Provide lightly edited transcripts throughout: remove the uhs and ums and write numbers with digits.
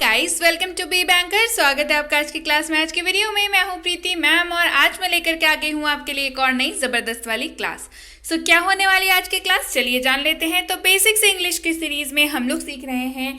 Guys, welcome to Be Banker. स्वागत है आपका आज की क्लास में। आज की वीडियो में मैं हूं प्रीति मैम और आज मैं लेकर के आ गई हूं आपके लिए एक और नई जबरदस्त वाली क्लास। क्या होने वाली है आज की क्लास, चलिए जान लेते हैं। तो बेसिक से इंग्लिश की सीरीज में हम लोग सीख रहे हैं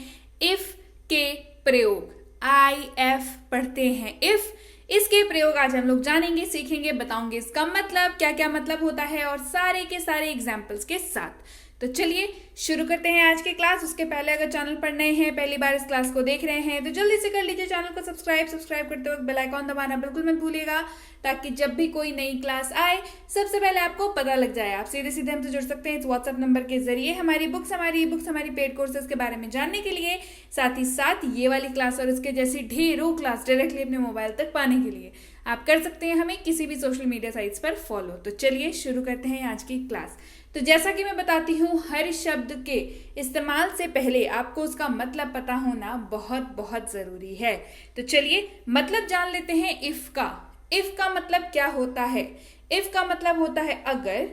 इफ के प्रयोग। IF पढ़ते हैं इफ, इसके प्रयोग आज हम लोग जानेंगे, सीखेंगे, बताऊंगे इसका मतलब क्या क्या मतलब होता है और सारे के सारे एग्जाम्पल्स के साथ। तो चलिए शुरू करते हैं आज की क्लास। उसके पहले अगर चैनल पर नए हैं, पहली बार इस क्लास को देख रहे हैं तो जल्दी से कर लीजिए चैनल को सब्सक्राइब करते वक्त बेल आइकॉन दबाना बिल्कुल मत भूलिएगा, ताकि जब भी कोई नई क्लास आए सबसे पहले आपको पता लग जाए। आप सीधे सीधे हमसे जुड़ सकते हैं इस व्हाट्सएप नंबर के जरिए हमारी बुक्स, हमारी पेड कोर्सेज के बारे में जानने के लिए, साथ ही साथ ये वाली क्लास और इसके जैसी ढेरों क्लास डायरेक्टली अपने मोबाइल तक पाने के लिए आप कर सकते हैं हमें किसी भी सोशल मीडिया साइट्स पर फॉलो। तो चलिए शुरू करते हैं आज की क्लास। तो जैसा कि मैं बताती हूँ, हर शब्द के इस्तेमाल से पहले आपको उसका मतलब पता होना बहुत बहुत जरूरी है। तो चलिए मतलब जान लेते हैं इफ का। इफ का मतलब क्या होता है? इफ का मतलब होता है अगर,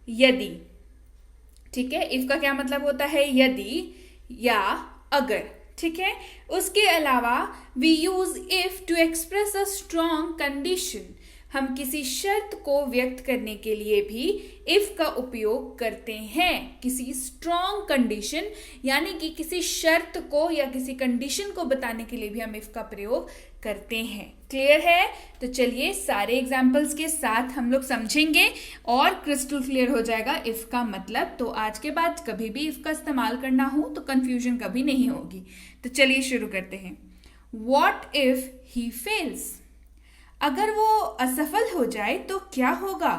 यदि। ठीक है, इफ का क्या मतलब होता है? यदि या अगर। ठीक है, उसके अलावा we use if to express a strong condition. हम किसी शर्त को व्यक्त करने के लिए भी इफ का उपयोग करते हैं। किसी स्ट्रॉन्ग कंडीशन यानी कि किसी शर्त को या किसी कंडीशन को बताने के लिए भी हम इफ का प्रयोग करते हैं। क्लियर है? तो चलिए सारे एग्जाम्पल्स के साथ हम लोग समझेंगे और क्रिस्टल क्लियर हो जाएगा इफ का मतलब। तो आज के बाद कभी भी इफ का इस्तेमाल करना हो तो कंफ्यूजन कभी नहीं होगी। तो चलिए शुरू करते हैं। What if he fails? अगर वो असफल हो जाए तो क्या होगा?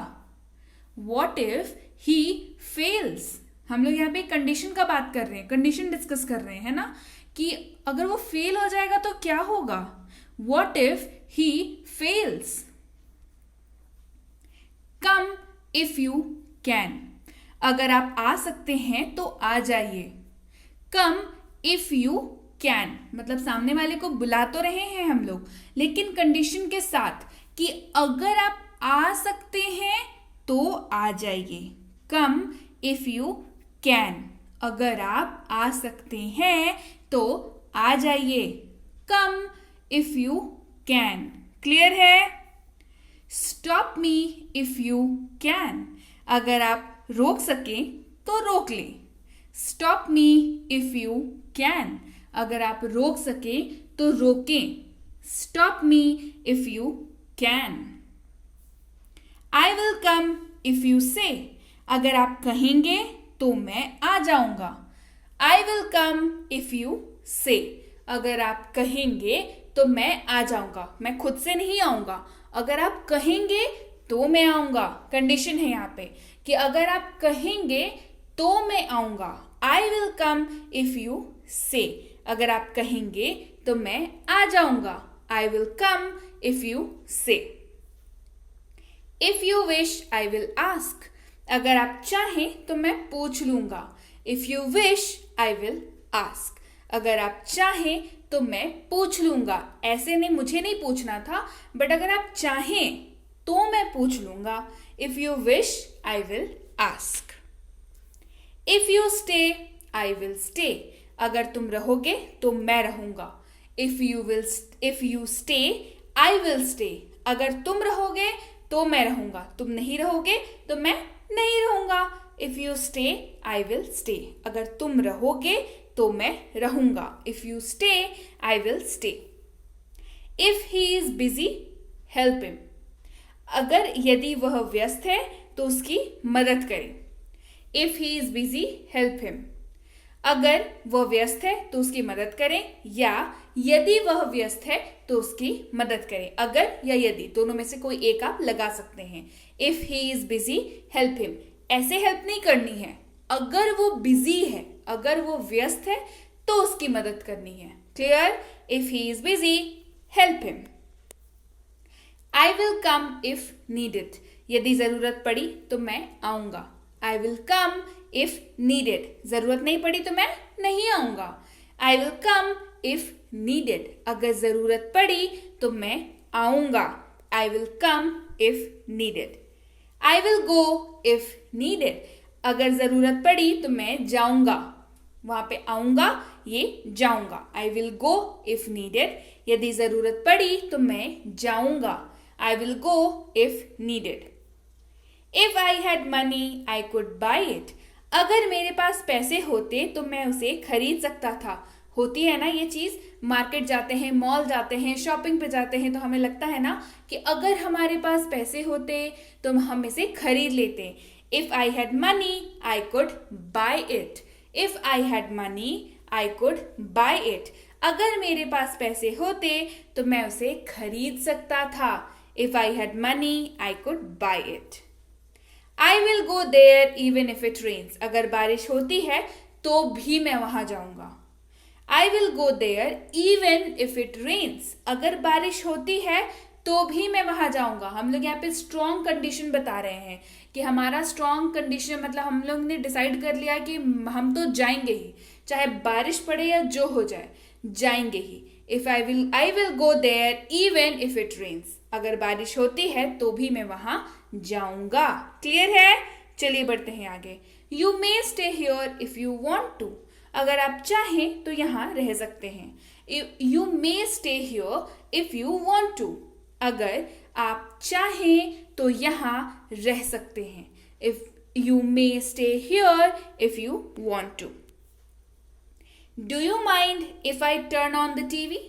What if he fails? हम लोग यहाँ पे कंडीशन का बात कर रहे हैं, कंडीशन डिस्कस कर रहे हैं ना, कि अगर वो फेल हो जाएगा तो क्या होगा? What if he fails? Come if you can. अगर आप आ सकते हैं तो आ जाइए। Come if you कैन मतलब सामने वाले को बुला तो रहे हैं हम लोग, लेकिन कंडीशन के साथ कि अगर आप आ सकते हैं तो आ जाइए। कम इफ यू कैन, अगर आप आ सकते हैं तो आ जाइए। Come if you can. Clear है? Stop me if you can, अगर आप रोक सके तो रोक ले। Stop me if you can, अगर आप रोक सके तो रोकें। Stop me if you can. I will come if you say, अगर आप कहेंगे तो मैं आ जाऊंगा। I will come if you say, अगर आप कहेंगे तो मैं आ जाऊंगा। मैं खुद से नहीं आऊंगा, अगर आप कहेंगे तो मैं आऊंगा। कंडीशन है यहाँ पे कि अगर आप कहेंगे तो मैं आऊंगा। I will come if you say, अगर आप कहेंगे तो मैं आ जाऊंगा। I will come if you say. If you wish I will ask, अगर आप चाहें तो मैं पूछ लूंगा। If you wish I will ask, अगर आप चाहें तो मैं पूछ लूंगा। ऐसे नहीं, मुझे नहीं पूछना था, बट अगर आप चाहें तो मैं पूछ लूंगा। If you wish I will ask. If you stay I will stay, अगर तुम रहोगे तो मैं रहूंगा। If you stay I will stay, अगर तुम रहोगे तो मैं रहूंगा। तुम नहीं रहोगे तो मैं नहीं रहूंगा। If you stay I will stay, अगर तुम रहोगे तो मैं रहूंगा। If you stay I will stay. If he is busy help him, अगर यदि वह व्यस्त है तो उसकी मदद करें। If he is busy help him, अगर वह व्यस्त है तो उसकी मदद करें, या यदि वह व्यस्त है तो उसकी मदद करें। अगर या यदि दोनों में से कोई एक आप लगा सकते हैं। If he is busy help him, ऐसे हेल्प नहीं करनी है। अगर वो बिजी है, अगर वो व्यस्त है तो उसकी मदद करनी है। Clear? If he is busy help him. I will come if needed, यदि जरूरत पड़ी तो मैं आऊंगा। I will come if needed, जरूरत नहीं पड़ी तो मैं नहीं आऊंगा। I will come if needed, अगर जरूरत पड़ी तो मैं आऊंगा। I will come if needed. I will go if needed, अगर जरूरत पड़ी तो मैं जाऊंगा। वहां पे आऊंगा ये जाऊंगा। I will go if needed, यदि जरूरत पड़ी तो मैं जाऊंगा। I will go if needed. If I had money I could by it, अगर मेरे पास पैसे होते तो मैं उसे खरीद सकता था। होती है ना ये चीज, मार्केट जाते हैं, मॉल जाते हैं, शॉपिंग पे जाते हैं तो हमें लगता है ना कि अगर हमारे पास पैसे होते तो हम इसे खरीद लेते। If I had money I could buy it. If I had money I could buy it, अगर मेरे पास पैसे होते तो मैं उसे खरीद सकता था। If I had money I could buy it. I will go there even if it rains, अगर बारिश होती है तो भी मैं वहां जाऊंगा। I will go there even if it rains, अगर बारिश होती है तो भी मैं वहां जाऊंगा। हम लोग यहाँ पे स्ट्रॉन्ग कंडीशन बता रहे हैं कि हमारा स्ट्रॉन्ग कंडीशन मतलब हम लोग ने डिसाइड कर लिया कि हम तो जाएंगे ही, चाहे बारिश पड़े या जो हो जाए, जाएंगे ही। If I will go there even if it rains, अगर बारिश होती है तो भी मैं वहां जाऊंगा। क्लियर है? चलिए बढ़ते हैं आगे। You may stay here if you want to, अगर आप चाहें तो यहाँ रह सकते हैं। You may stay here if you want to, अगर आप चाहें तो यहाँ रह सकते हैं। If you may stay here if you want to. Do you mind if I turn on the TV,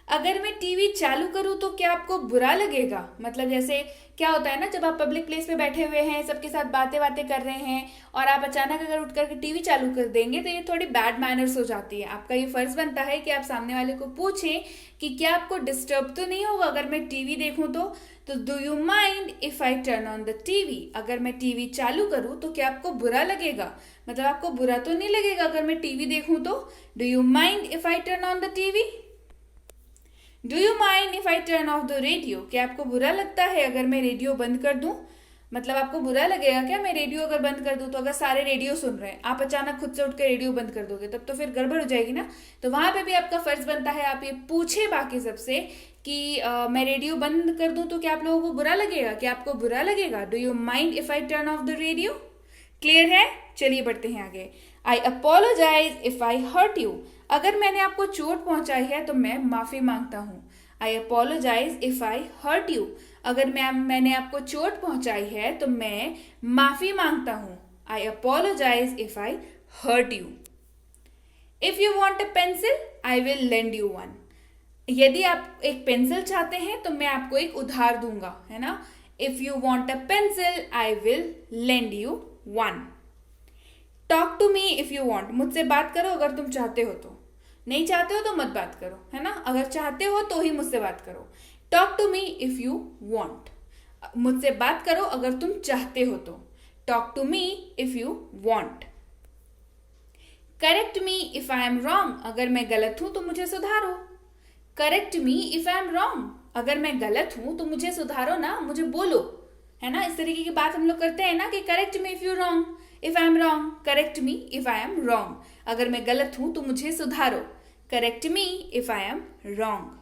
अगर मैं टीवी चालू करूं तो क्या आपको बुरा लगेगा? मतलब जैसे क्या होता है ना, जब आप पब्लिक प्लेस पे बैठे हुए हैं, सबके साथ बातें कर रहे हैं और आप अचानक अगर उठ करके टीवी चालू कर देंगे तो ये थोड़ी बैड मैनर्स हो जाती है। आपका ये फर्ज बनता है कि आप सामने वाले को पूछें कि क्या आपको डिस्टर्ब तो नहीं होगा अगर मैं टीवी देखूं तो do you mind if I turn on the TV, अगर मैं टीवी चालू करूं तो क्या आपको बुरा लगेगा? मतलब आपको बुरा तो नहीं लगेगा अगर मैं टीवी देखूं तो? Do you mind if I turn on the TV. Do you mind if I turn off the radio, क्या आपको बुरा लगता है अगर मैं रेडियो बंद कर दूं? मतलब आपको बुरा लगेगा क्या मैं रेडियो अगर बंद कर दूं? तो अगर सारे रेडियो सुन रहे हैं, आप अचानक खुद से उठ के रेडियो बंद कर दोगे तब तो फिर गड़बड़ हो जाएगी ना। तो वहां पे भी आपका फर्ज बनता है आप ये पूछे बाकी सबसे कि मैं रेडियो बंद कर दूं तो क्या आप लोगों को बुरा लगेगा? क्या आपको बुरा लगेगा? Do you mind if I turn off the radio. Clear है? चलिए बढ़ते हैं आगे। I apologise if I hurt you, अगर मैंने आपको चोट पहुंचाई है तो मैं माफी मांगता हूँ। I apologise if I hurt you, अगर मैंने आपको चोट पहुंचाई है तो मैं माफी मांगता हूँ। I apologise if I hurt you. If you want a pencil I will lend you one, यदि आप एक पेंसिल चाहते हैं तो मैं आपको एक उधार दूंगा, है ना। If you want a pencil I will lend you one. Talk to me if you want, मुझसे बात करो अगर तुम चाहते हो तो, नहीं चाहते हो तो मत बात करो, है ना। अगर चाहते हो तो ही मुझसे बात करो। Talk to me if you want, मुझसे बात करो अगर तुम चाहते हो तो। Talk to me if you want. Correct me if I am wrong, अगर मैं गलत हूं तो मुझे सुधारो। Correct me if I am wrong, अगर मैं गलत हूं तो मुझे सुधारो ना, मुझे बोलो, है ना। इस तरीके की बात हम लोग करते हैं ना कि correct me if you wrong, if I am wrong correct me if I am wrong, अगर मैं गलत हूं तो मुझे सुधारो। Correct me if I am wrong.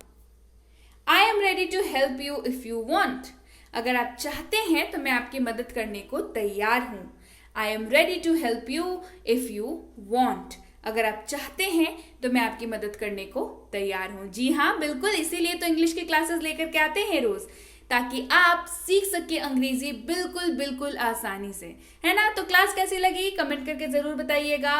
I am ready to help you if you want, अगर आप चाहते हैं तो मैं आपकी मदद करने को तैयार हूं। I am ready to help you if you want, अगर आप चाहते हैं तो मैं आपकी मदद करने को तैयार हूं। जी हाँ, बिल्कुल, इसीलिए तो इंग्लिश की क्लासेस लेकर के आते हैं रोज, ताकि आप सीख सके अंग्रेजी बिल्कुल बिल्कुल आसानी से, है ना। तो क्लास कैसी लगी कमेंट करके जरूर बताइएगा।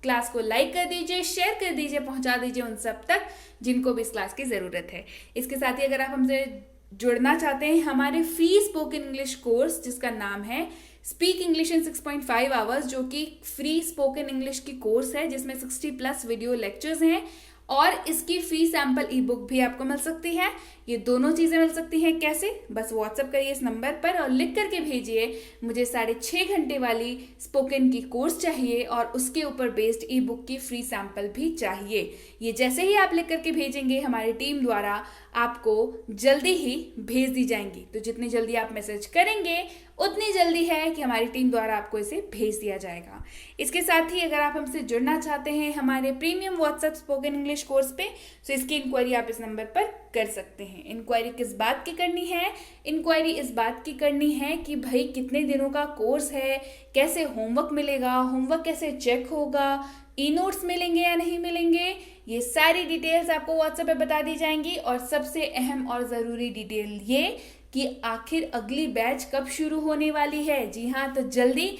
क्लास को लाइक कर दीजिए, शेयर कर दीजिए, पहुंचा दीजिए उन सब तक जिनको भी इस क्लास की जरूरत है। इसके साथ ही अगर आप हमसे जुड़ना चाहते हैं हमारे फ्री स्पोकन इंग्लिश कोर्स जिसका नाम है स्पीक इंग्लिश इन 6.5 आवर्स, जो कि फ्री स्पोकन इंग्लिश की कोर्स है जिसमें 60+ वीडियो लेक्चर्स हैं और इसकी फ्री सैंपल ई बुक भी आपको मिल सकती है। ये दोनों चीजें मिल सकती हैं कैसे? बस व्हाट्सएप करिए इस नंबर पर और लिख करके भेजिए मुझे 6.5 घंटे वाली स्पोकन की कोर्स चाहिए और उसके ऊपर बेस्ड ई बुक की फ्री सैंपल भी चाहिए। ये जैसे ही आप लिख करके भेजेंगे हमारी टीम द्वारा आपको जल्दी ही भेज दी जाएंगी। तो जितनी जल्दी आप मैसेज करेंगे उतनी जल्दी है कि हमारी टीम द्वारा आपको इसे भेज दिया जाएगा। इसके साथ ही अगर आप हमसे जुड़ना चाहते हैं हमारे premium WhatsApp spoken English course पे, तो इसकी इंक्वायरी आप इस नंबर पर कर सकते हैं। इंक्वायरी किस बात की करनी है? इंक्वायरी इस बात की करनी है कि भाई कितने दिनों का कोर्स है, कैसे होमवर्क मिलेगा, होमवर्क कैसे चेक होगा, ई नोट्स मिलेंगे या नहीं मिलेंगे, ये सारी डिटेल्स आपको व्हाट्सएप पे बता दी जाएंगी। और सबसे अहम और ज़रूरी डिटेल ये कि आखिर अगली बैच कब शुरू होने वाली है। जी हाँ, तो जल्दी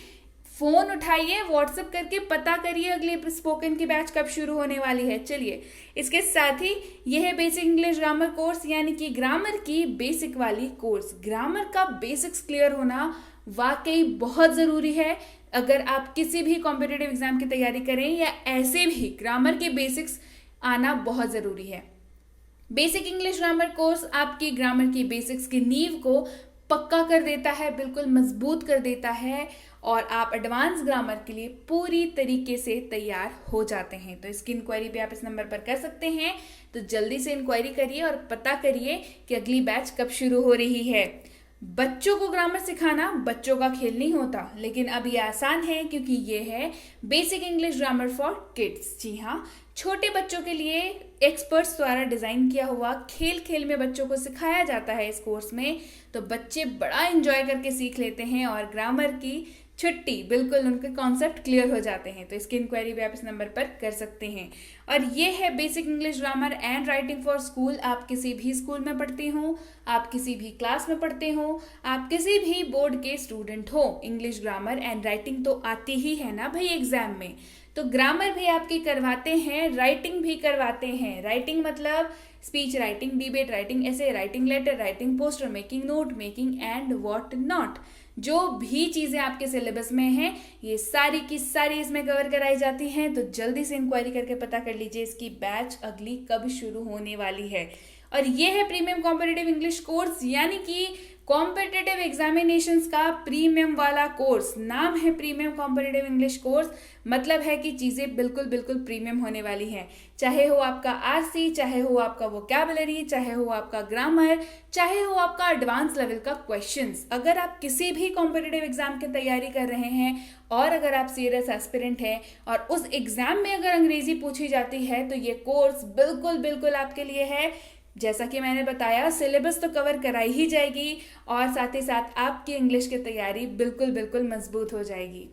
फ़ोन उठाइए, व्हाट्सएप करके पता करिए अगली स्पोकन की बैच कब शुरू होने वाली है। चलिए, इसके साथ ही यह है बेसिक इंग्लिश ग्रामर कोर्स, यानी कि ग्रामर की बेसिक वाली कोर्स। ग्रामर का बेसिक्स क्लियर होना वाकई बहुत ज़रूरी है। अगर आप किसी भी कॉम्पिटिटिव एग्जाम की तैयारी करें या ऐसे भी, ग्रामर के बेसिक्स आना बहुत ज़रूरी है। बेसिक इंग्लिश ग्रामर कोर्स आपकी ग्रामर की बेसिक्स की नींव को पक्का कर देता है, बिल्कुल मजबूत कर देता है, और आप एडवांस ग्रामर के लिए पूरी तरीके से तैयार हो जाते हैं। तो इसकी इंक्वायरी भी आप इस नंबर पर कर सकते हैं। तो जल्दी से इंक्वायरी करिए और पता करिए कि अगली बैच कब शुरू हो रही है। बच्चों को ग्रामर सिखाना बच्चों का खेल नहीं होता, लेकिन अब ये आसान है क्योंकि ये है basic English grammar for kids. जी हाँ, छोटे बच्चों के लिए एक्सपर्ट्स द्वारा डिज़ाइन किया हुआ खेल खेल में बच्चों को सिखाया जाता है इस कोर्स में। तो बच्चे बड़ा एंजॉय करके सीख लेते हैं और ग्रामर की छुट्टी बिल्कुल उनके कॉन्सेप्ट क्लियर हो जाते हैं। तो इसकी इंक्वायरी भी आप इस नंबर पर कर सकते हैं। और ये है basic English grammar and writing for school. आप किसी भी स्कूल में पढ़ते हो, आप किसी भी क्लास में पढ़ते हो, आप किसी भी बोर्ड के स्टूडेंट हो, इंग्लिश ग्रामर एंड राइटिंग तो आती ही है ना भाई एग्जाम में। तो ग्रामर भी आपकी करवाते हैं, राइटिंग भी करवाते हैं। राइटिंग मतलब speech writing, debate writing, essay writing, letter writing, poster making, note making and what not. जो भी चीज़ें आपके सिलेबस में हैं, ये सारी की सारी इसमें कवर कराई जाती हैं। तो जल्दी से इंक्वायरी करके पता कर लीजिए इसकी बैच अगली कब शुरू होने वाली है। और ये है प्रीमियम कॉम्पिटिटिव इंग्लिश कोर्स, यानी कि कॉम्पिटिटिव एग्जामिनेशंस का प्रीमियम वाला कोर्स। नाम है प्रीमियम कॉम्पिटिटिव इंग्लिश कोर्स, मतलब है कि चीज़ें बिल्कुल बिल्कुल प्रीमियम होने वाली हैं। चाहे हो आपका आरसी, चाहे हो आपका वोकैबुलरी, चाहे हो आपका ग्रामर, चाहे हो आपका एडवांस लेवल का क्वेश्चंस। अगर आप किसी भी कॉम्पिटिटिव एग्जाम की तैयारी कर रहे हैं और अगर आप सीरियस एस्पिरेंट हैं और उस एग्जाम में अगर अंग्रेजी पूछी जाती है, तो ये कोर्स बिल्कुल बिल्कुल आपके लिए है। जैसा कि मैंने बताया, सिलेबस तो कवर कराई ही जाएगी और साथ ही साथ आपकी इंग्लिश की तैयारी बिल्कुल बिल्कुल मजबूत हो जाएगी।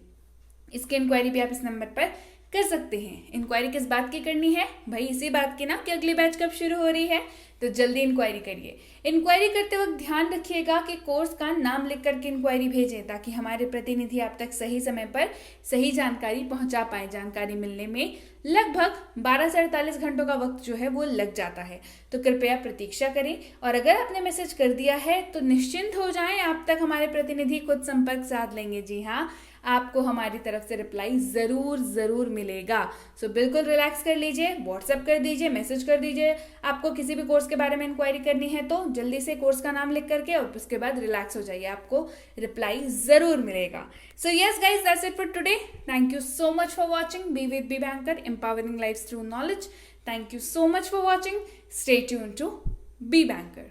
इसकी इंक्वायरी भी आप इस नंबर पर कर सकते हैं। इंक्वायरी किस बात की करनी है भाई? इसी बात की ना कि अगली बैच कब शुरू हो रही है। तो जल्दी इंक्वायरी करिए। इंक्वायरी करते वक्त ध्यान रखिएगा कि कोर्स का नाम लिख करके इंक्वायरी भेजें, ताकि हमारे प्रतिनिधि आप तक सही समय पर सही जानकारी पहुंचा पाए। जानकारी मिलने में लगभग 12 से 48 घंटों का वक्त जो है वो लग जाता है। तो कृपया प्रतीक्षा करें, और अगर आपने मैसेज कर दिया है तो निश्चिंत हो जाएं, आप तक हमारे प्रतिनिधि खुद संपर्क साध लेंगे। जी हाँ, आपको हमारी तरफ से रिप्लाई ज़रूर मिलेगा। सो बिल्कुल रिलैक्स कर लीजिए, व्हाट्सएप कर दीजिए, मैसेज कर दीजिए। आपको किसी भी कोर्स के बारे में इंक्वायरी करनी है तो जल्दी से कोर्स का नाम लिख करके और उसके बाद रिलैक्स हो जाइए, आपको रिप्लाई ज़रूर मिलेगा। So yes guys, that's it for today. Thank you so much for watching be with Be Banker, empowering lives through knowledge. Thank you so much for watching. Stay tuned to Be Banker.